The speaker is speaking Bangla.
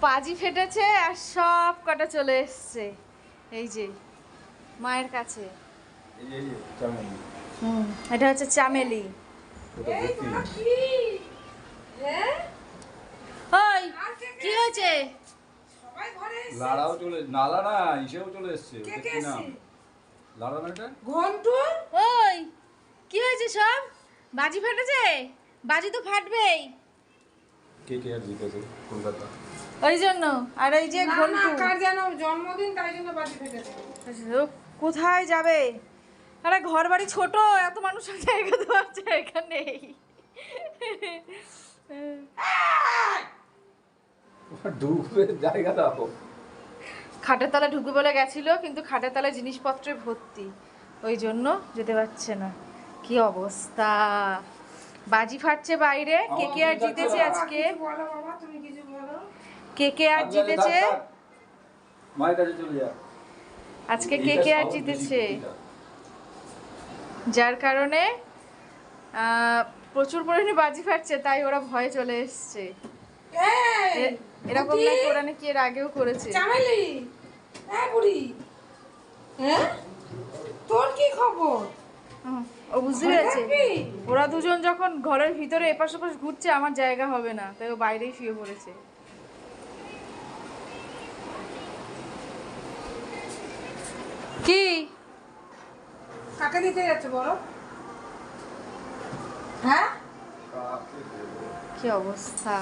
বাজি ফেটেছে আর সব কটা চলে এসছে এই যে মায়ের কাছে। এটা হচ্ছে চামেলি। ওই কি হয়েছে? লাড়াও চলে নালা না ইসেও চলে এসছে। কি নাম? লাড়া না এটা? ঘন্টু ওই কি হয়েছে সব? বাজি ফাটেছে? বাজি তো ফাটবেই। কে আর জিতেছে কলকাতা। ওই জন্য আর এই যে না ঘন্টু কার যেন জন্মদিন তাই জন্য বাজি ফেটেছে। ও কোথায় যাবে? আরে ঘর বাড়ি ছোট, এত মানুষের জায়গা তো আছে এখানে। ডুবে জায়গা দাও। খাটের তলায় ঢুকবে বলে গেছিল, কিন্তু খাটের তলায় জিনিসপত্রে ভর্তি, ওই জন্য যেতে পারছে না। কি অবস্থা! বাজি ফাটছে বাইরে। কে আর জিতেছে আজকে? বলো বাবা, তুমি কিছু বলো। কে আর জিতেছে মায়ের কাছে চলে যা। আজকে? কে আর জিতেছে, যার কারণে প্রচুর পরিমাণে বাজি ফাটছে, তাই ওরা ভয়ে চলে এসছে। এরকম নাকি ওরা নাকি এর আগেও করেছে। চামেলি, হ্যাঁ বুড়ি, হ্যাঁ তোর কি খবর? ও বুঝতে পেরেছে ওরা দুজন যখন ঘরের ভিতরে এপাশ ওপাশ ঘুরছে, আমার জায়গা হবে না, তাই ও বাইরেই শুয়ে পড়েছে। কি কাকে দিতে যাচ্ছে বলো? হ্যাঁ কি অবস্থা!